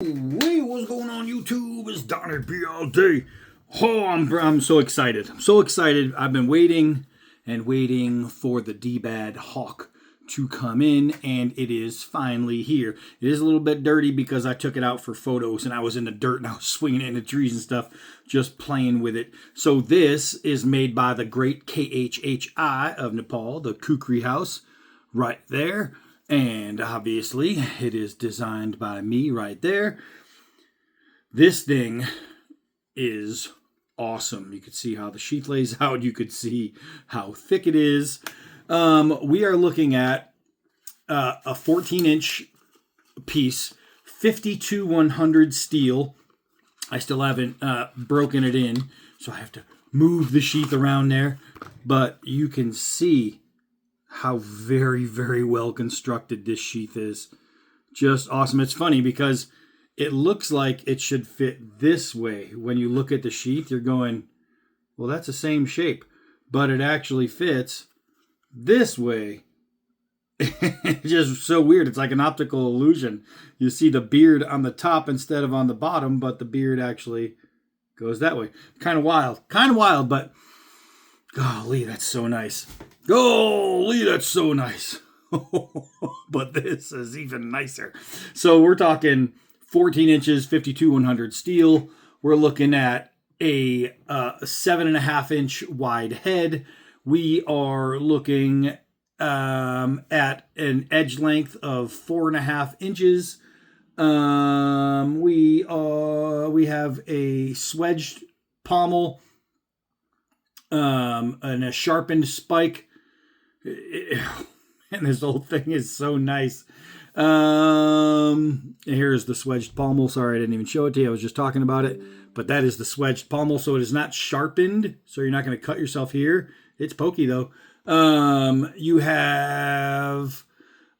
Hey, what's going on YouTube? It's Donnie dbad. Oh, I'm so excited. I'm so excited. I've been waiting and waiting for the dbad hawk to come in, and it is finally here. It is a little bit dirty because I took it out for photos and I was in the dirt and I was swinging it in the trees and stuff, just playing with it. So this is made by the great KHHI of Nepal, the Kukri house right there. And obviously, it is designed by me right there. This thing is awesome. You can see how the sheath lays out. You could see how thick it is. We are looking at a 14-inch piece, 52-100 steel. I still haven't broken it in, so I have to move the sheath around there. But you can see how very, very well constructed this sheath is. Just awesome. It's funny because it looks like it should fit this way. When you look at the sheath, you're going, well, that's the same shape. But it actually fits this way. It's just so weird. It's like an optical illusion. You see the beard on the top instead of on the bottom, but the beard actually goes that way. Kind of wild, but golly, that's so nice. Golly, that's so nice. But this is even nicer. So we're talking 14 inches, 52-100 steel. We're looking at a 7.5-inch wide head. We are looking at an edge length of 4.5 inches. We have a swedged pommel and a sharpened spike. And this whole thing is so nice. Here's the swedged pommel. Sorry, I didn't even show it to you. I was just talking about it. But that is the swedged pommel, so it is not sharpened. So you're not going to cut yourself here. It's pokey, though. You have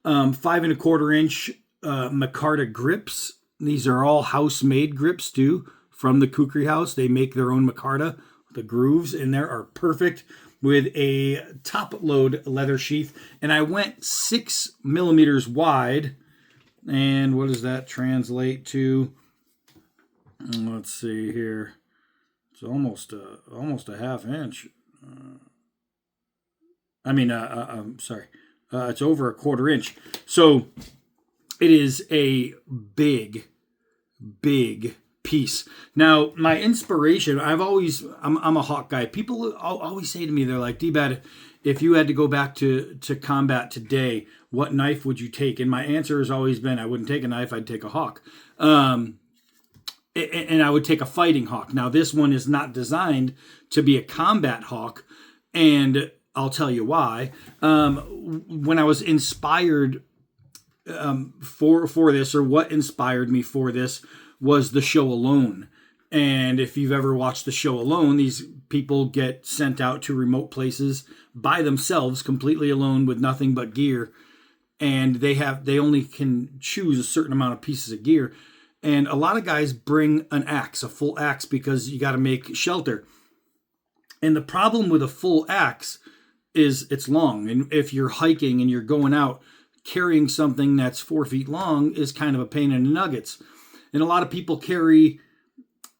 5.25-inch micarta grips. These are all house-made grips, too, from the Kukri house. They make their own micarta. The grooves in there are perfect with a top-load leather sheath. And I went 6 millimeters wide. And what does that translate to? Let's see here. It's almost a half inch. I'm sorry. It's over a 1/4 inch. So it is a big piece. Now, my inspiration, I'm a hawk guy. People always say to me, they're like, dbad, if you had to go back to combat today, what knife would you take? And my answer has always been, I wouldn't take a knife, I'd take a hawk. And I would take a fighting hawk. Now, this one is not designed to be a combat hawk, and I'll tell you why. When I was inspired for this, or what inspired me for this, was the show Alone. And if you've ever watched the show Alone, these people get sent out to remote places by themselves, completely alone with nothing but gear. And they only can choose a certain amount of pieces of gear. And a lot of guys bring an axe, a full axe, because you got to make shelter. And the problem with a full axe is it's long. And if you're hiking and you're going out, carrying something that's 4 feet long is kind of a pain in the nuggets. And a lot of people carry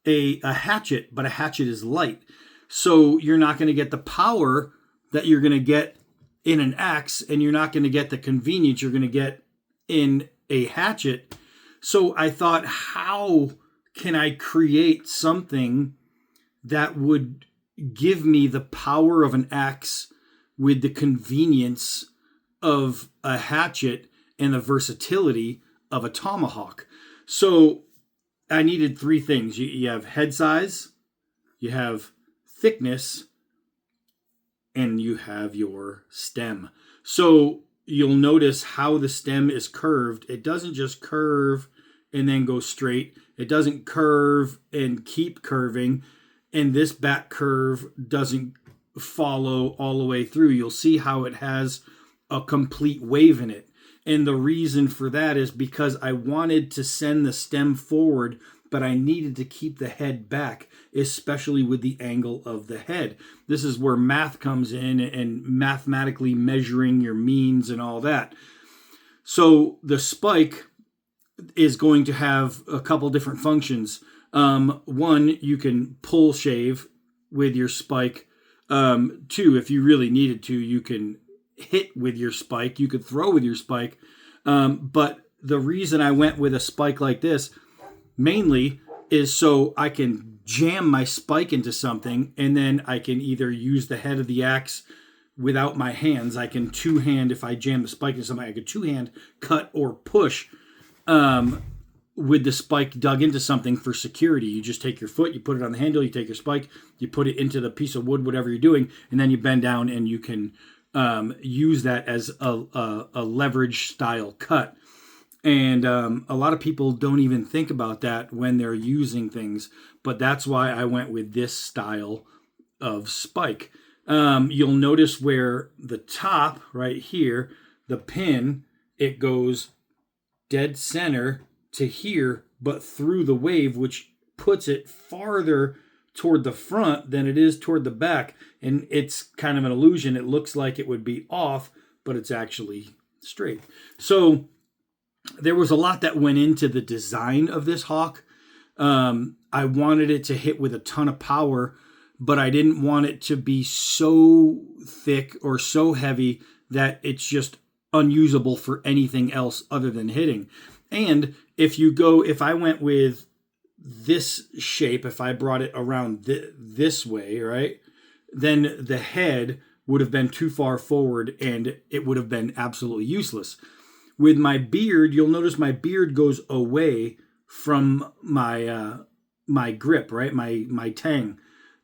a hatchet, but a hatchet is light. So you're not going to get the power that you're going to get in an axe, and you're not going to get the convenience you're going to get in a hatchet. So I thought, how can I create something that would give me the power of an axe with the convenience of a hatchet and the versatility of a tomahawk? So I needed 3 things. You have head size, you have thickness, and you have your stem. So you'll notice how the stem is curved. It doesn't just curve and then go straight. It doesn't curve and keep curving. And this back curve doesn't follow all the way through. You'll see how it has a complete wave in it. And the reason for that is because I wanted to send the stem forward, but I needed to keep the head back, especially with the angle of the head. This is where math comes in, and mathematically measuring your means and all that. So the spike is going to have a couple different functions. One, you can pull shave with your spike. Two, if you really needed to, you can hit with your spike. You could throw with your spike. But the reason I went with a spike like this mainly is so I can jam my spike into something, and then I can either use the head of the axe without my hands. I can two-hand, if I jam the spike into something, I could two-hand cut or push with the spike dug into something for security. You just take your foot, you put it on the handle, you take your spike, you put it into the piece of wood, whatever you're doing, and then you bend down and you can use that as a leverage style cut. And a lot of people don't even think about that when they're using things, but that's why I went with this style of spike. You'll notice where the top right here, the pin, it goes dead center to here, but through the wave, which puts it farther toward the front than it is toward the back. And it's kind of an illusion. It looks like it would be off, but it's actually straight. So there was a lot that went into the design of this hawk. I wanted it to hit with a ton of power, but I didn't want it to be so thick or so heavy that it's just unusable for anything else other than hitting. And if I went with this shape, if I brought it around this way, right, then the head would have been too far forward and it would have been absolutely useless. With my beard, you'll notice my beard goes away from my grip, right, my tang.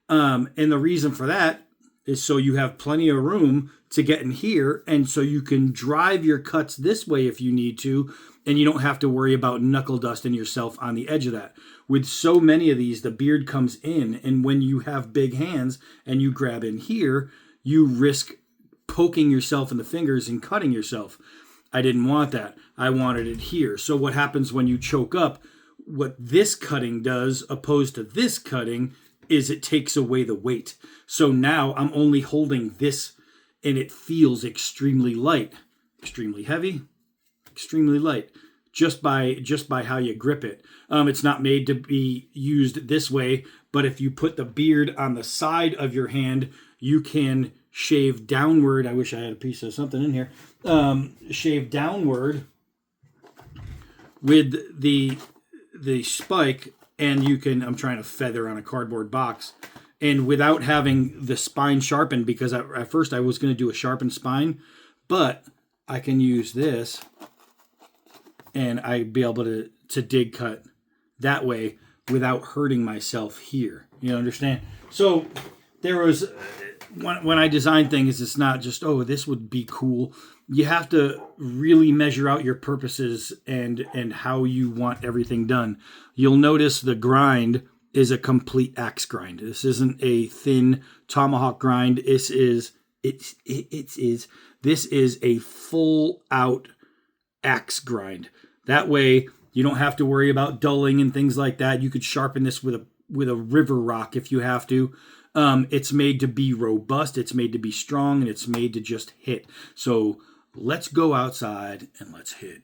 And the reason for that is so you have plenty of room to get in here, and so you can drive your cuts this way if you need to, and you don't have to worry about knuckle dusting yourself on the edge of that. With so many of these, the beard comes in, and when you have big hands and you grab in here, you risk poking yourself in the fingers and cutting yourself. I didn't want that. I wanted it here. So what happens when you choke up, what this cutting does opposed to this cutting is it takes away the weight. So now I'm only holding this and it feels extremely light, extremely heavy, extremely light, just by how you grip it. It's not made to be used this way, but if you put the beard on the side of your hand, you can shave downward. I wish I had a piece of something in here. Shave downward with the spike, and you can, I'm trying to feather on a cardboard box, and without having the spine sharpened, because at first I was going to do a sharpened spine, but I can use this and I'd be able to dig cut that way without hurting myself here. You understand? So there was, when I design things, it's not just, oh, this would be cool. You have to really measure out your purposes and how you want everything done. You'll notice the grind is a complete axe grind. This isn't a thin tomahawk grind. This is a full out axe grind. That way you don't have to worry about dulling and things like that. You could sharpen this with a river rock if you have to. It's made to be robust, it's made to be strong, and it's made to just hit. So let's go outside and let's hit.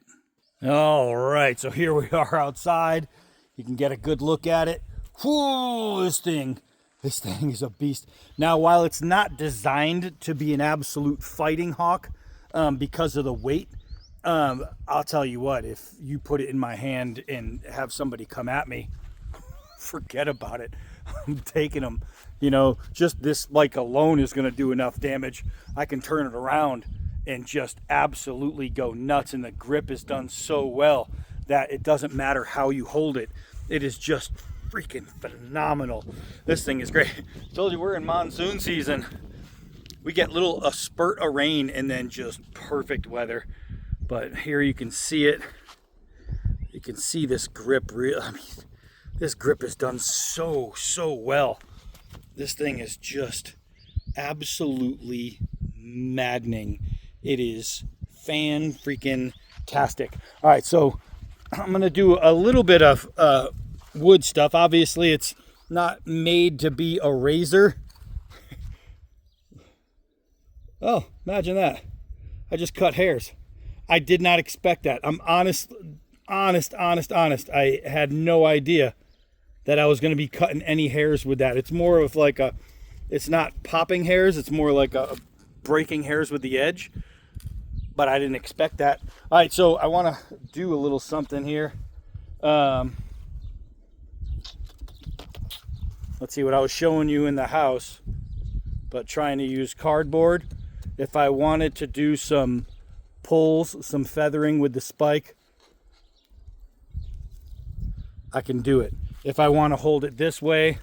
All right, so here we are outside. You can get a good look at it. Whoa, this thing is a beast. Now, while it's not designed to be an absolute fighting hawk because of the weight, I'll tell you what, if you put it in my hand and have somebody come at me, forget about it. I'm taking them. You know, just this like alone is going to do enough damage. I can turn it around and just absolutely go nuts, and the grip is done so well that it doesn't matter how you hold it. It is just freaking phenomenal. This thing is great. I told you we're in monsoon season. We get a spurt of rain and then just perfect weather. But here you can see it. You can see this grip. This grip is done so well. This thing is just absolutely maddening. It is fan-freaking-tastic. All right, so I'm going to do a little bit of wood stuff. Obviously, it's not made to be a razor. Oh, imagine that. I just cut hairs. I did not expect that. I'm honest, I had no idea that I was going to be cutting any hairs with that. It's more of like it's not popping hairs, it's more like a breaking hairs with the edge. But I didn't expect that. All right, so I want to do a little something here. Let's see what I was showing you in the house, but trying to use cardboard. If I wanted to do some pulls, some feathering with the spike, I can do it. If I want to hold it this way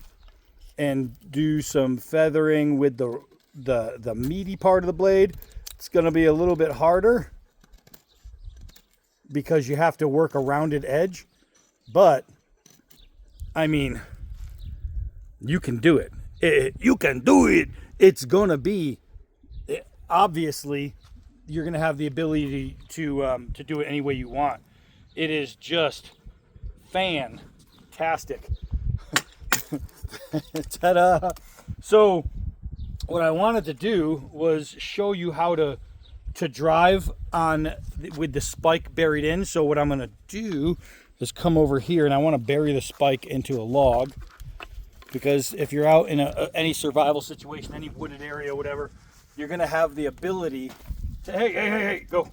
and do some feathering with the meaty part of the blade, it's going to be a little bit harder because you have to work a rounded edge. But, I mean, you can do it. You can do it. It's going to be, obviously, you're going to have the ability to do it any way you want. It is just fantastic. Ta-da! So, what I wanted to do was show you how to drive on with the spike buried in. So what I'm going to do is come over here, and I want to bury the spike into a log, because if you're out in any survival situation, any wooded area, whatever, you're going to have the ability to hey go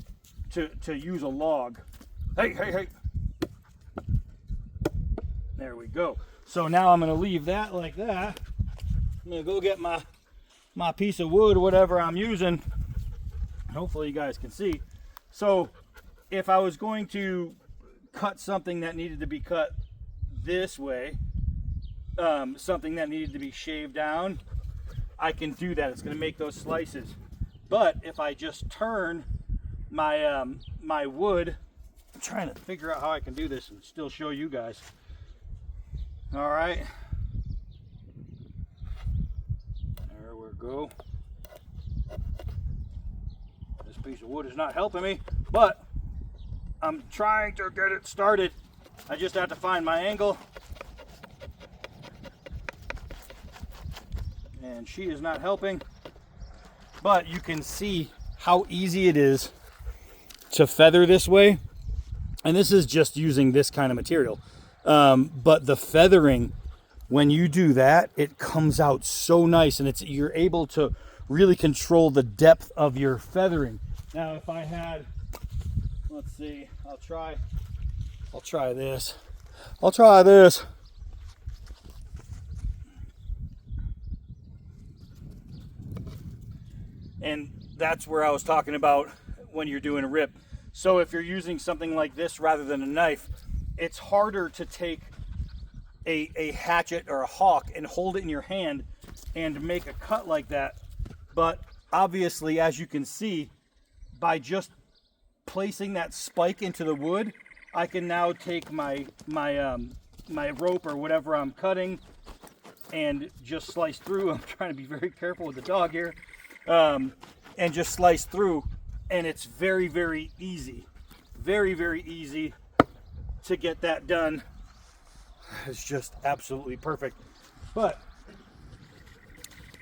to use a log. Hey. There we go. So now I'm going to leave that like that. I'm going to go get my piece of wood, whatever I'm using. Hopefully you guys can see. So if I was going to cut something that needed to be cut this way, something that needed to be shaved down, I can do that. It's going to make those slices. But if I just turn my my wood, I'm trying to figure out how I can do this and still show you guys. All right. There we go. This piece of wood is not helping me, but I'm trying to get it started. I just have to find my angle. And she is not helping. But you can see how easy it is to feather this way. And this is just using this kind of material. But the feathering, when you do that, it comes out so nice, and you're able to really control the depth of your feathering. Now, if I had, let's see, I'll try this. And that's where I was talking about when you're doing a rip. So if you're using something like this rather than a knife, it's harder to take a hatchet or a hawk and hold it in your hand and make a cut like that. But obviously, as you can see, by just placing that spike into the wood, I can now take my rope or whatever I'm cutting and just slice through. I'm trying to be very careful with the dog here. And just slice through, and it's very, very easy. Very, very easy to get that done. It's just absolutely perfect. But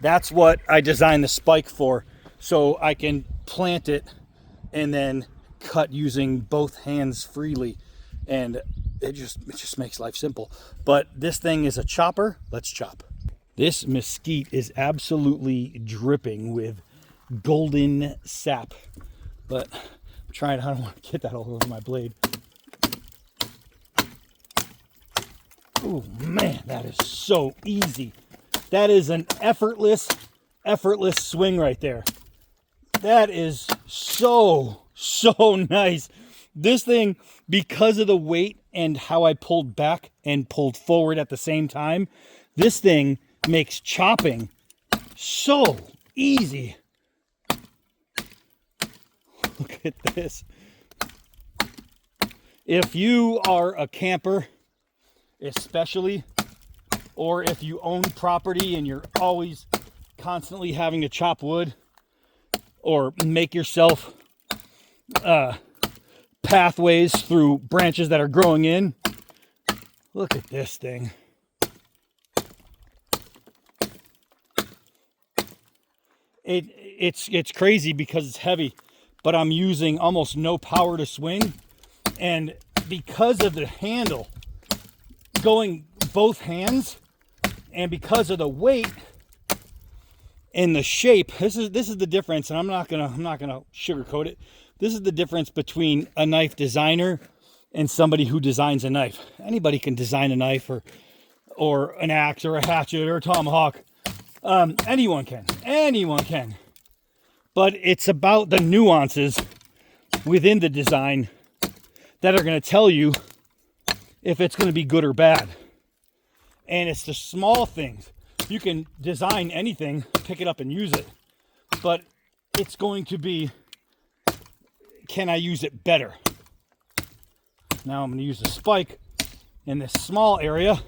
that's what I designed the spike for, so I can plant it and then cut using both hands freely, and it just makes life simple. But this thing is a chopper. Let's chop. This mesquite is absolutely dripping with golden sap, but I'm trying, I don't want to get that all over my blade. Oh man, that is so easy. That is an effortless swing right there. That is so nice. This thing, because of the weight and how I pulled back and pulled forward at the same time, this thing makes chopping so easy. Look at this. If you are a camper, especially, or if you own property and you're always constantly having to chop wood or make yourself pathways through branches that are growing in, look at this thing. It's crazy because it's heavy, but I'm using almost no power to swing, and because of the handle going both hands, and because of the weight and the shape, this is the difference. And I'm not gonna sugarcoat it. This is the difference between a knife designer and somebody who designs a knife. Anybody can design a knife or an axe or a hatchet or a tomahawk. Anyone can. But it's about the nuances within the design that are going to tell you if it's going to be good or bad. And it's the small things. You can design anything, pick it up and use it, but it's going to be, can I use it better? Now I'm going to use a spike in this small area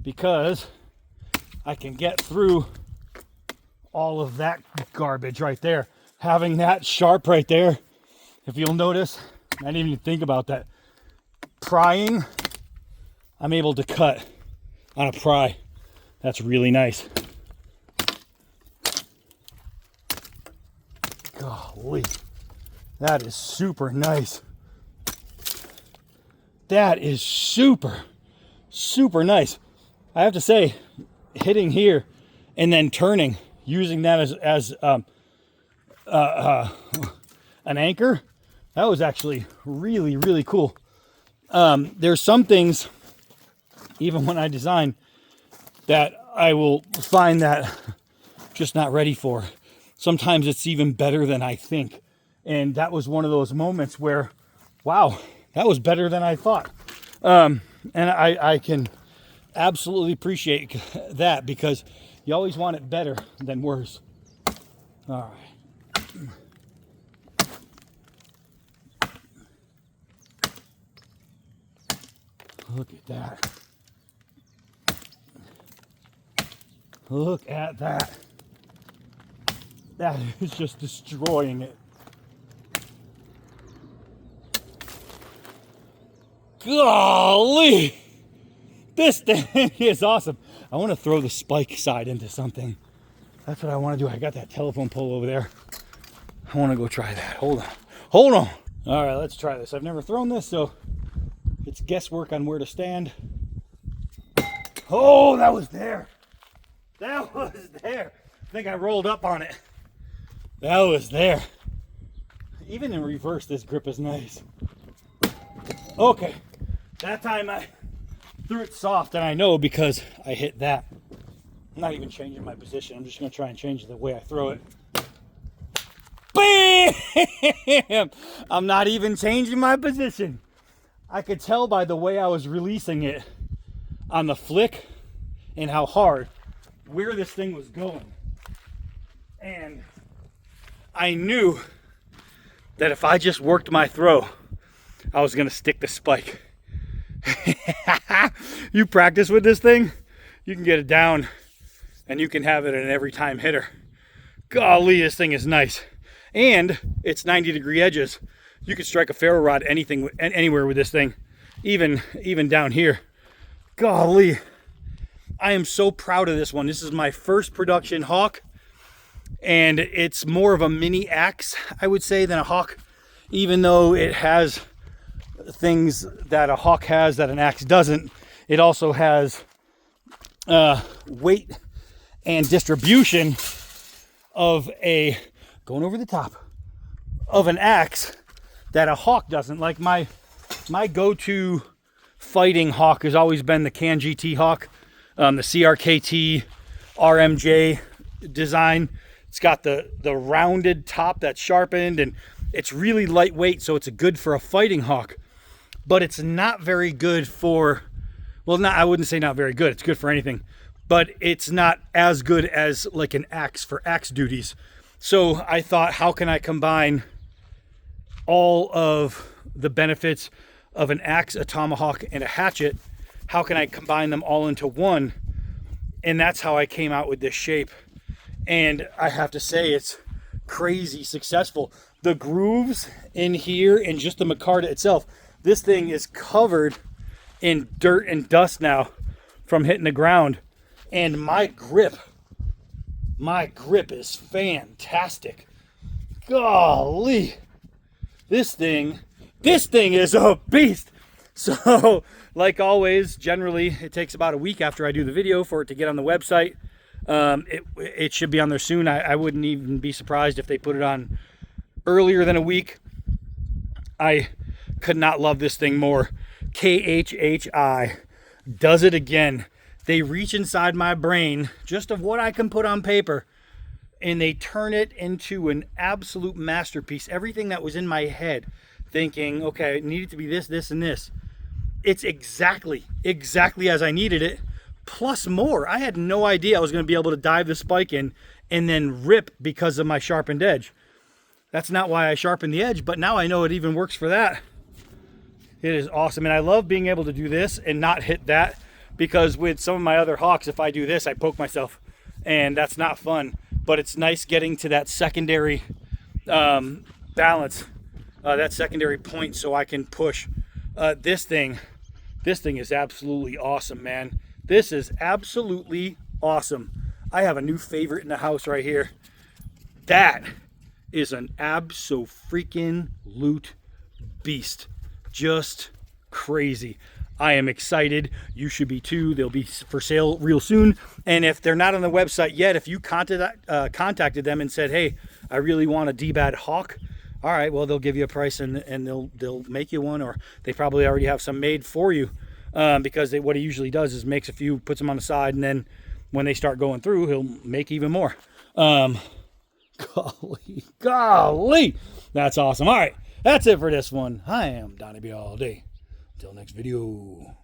because I can get through all of that garbage right there. Having that sharp right there, if you'll notice, I didn't even think about that. Prying, I'm able to cut on a pry. That's really nice. Golly, that is super nice. That is super, super nice. I have to say, hitting here and then turning, using that as an anchor, that was actually really, really cool. There's some things, even when I design, that I will find that just not ready for. Sometimes it's even better than I think. And that was one of those moments where, wow, that was better than I thought. And I can absolutely appreciate that, because you always want it better than worse. All right. Look at that. Look at that. That is just destroying it. Golly! This thing is awesome. I want to throw the spike side into something. That's what I want to do. I got that telephone pole over there. I want to go try that. Hold on. All right, let's try this. I've never thrown this, so it's guesswork on where to stand. Oh, that was there. That was there. I think I rolled up on it. That was there. Even in reverse, this grip is nice. Okay, that time I threw it soft, and I know because I hit that. I'm not even changing my position. I'm just going to try and change the way I throw it. Bam! I'm not even changing my position. I could tell by the way I was releasing it on the flick and how hard, where this thing was going. And I knew that if I just worked my throw, I was going to stick the spike. You practice with this thing, you can get it down and you can have it an every time hitter. Golly, this thing is nice. And it's 90-degree edges. You could strike a ferro rod anywhere with this thing, even down here. Golly, I am so proud of this one. This is my first production hawk, and it's more of a mini axe, I would say, than a hawk, even though it has things that a hawk has that an axe doesn't. It also has weight and distribution of going over the top of an axe that a hawk doesn't. Like my go-to fighting hawk has always been the Can GT hawk, the CRKT RMJ design. It's got the rounded top that's sharpened, and it's really lightweight, so it's good for a fighting hawk. But it's not very good for, I wouldn't say not very good. It's good for anything, but it's not as good as like an axe for axe duties. So I thought, how can I combine all of the benefits of an axe, a tomahawk, and a hatchet? How can I combine them all into one? And that's how I came out with this shape. And I have to say, it's crazy successful. The grooves in here and just the micarta itself, this thing is covered in dirt and dust now from hitting the ground. And my grip is fantastic. Golly, this thing This thing is a beast. So, like always, generally it takes about a week after I do the video for it to get on the website. It should be on there soon. I wouldn't even be surprised if they put it on earlier than a week. I could not love this thing more. KHHI does it again. They reach inside my brain just of what I can put on paper, and they turn it into an absolute masterpiece. Everything that was in my head thinking, okay, it needed to be this, this, and this. It's exactly as I needed it, plus more. I had no idea I was going to be able to dive the spike in and then rip because of my sharpened edge. That's not why I sharpened the edge, but now I know it even works for that. It is awesome, and I love being able to do this and not hit that, because with some of my other hawks, if I do this, I poke myself, and that's not fun. But it's nice getting to that secondary balance, that secondary point, so I can push. This thing is absolutely awesome, man. This is absolutely awesome. I have a new favorite in the house right here. That is an abso-freaking-lute beast. Just crazy. I am excited. You should be too. They'll be for sale real soon. And if they're not on the website yet, if you contacted them and said, hey, I really want a dbad hawk, all right, well, they'll give you a price and they'll make you one, or they probably already have some made for you, because what he usually does is makes a few, puts them on the side, and then when they start going through, he'll make even more. Golly, that's awesome. All right, that's it for this one. I am Donnie B all day. Until next video.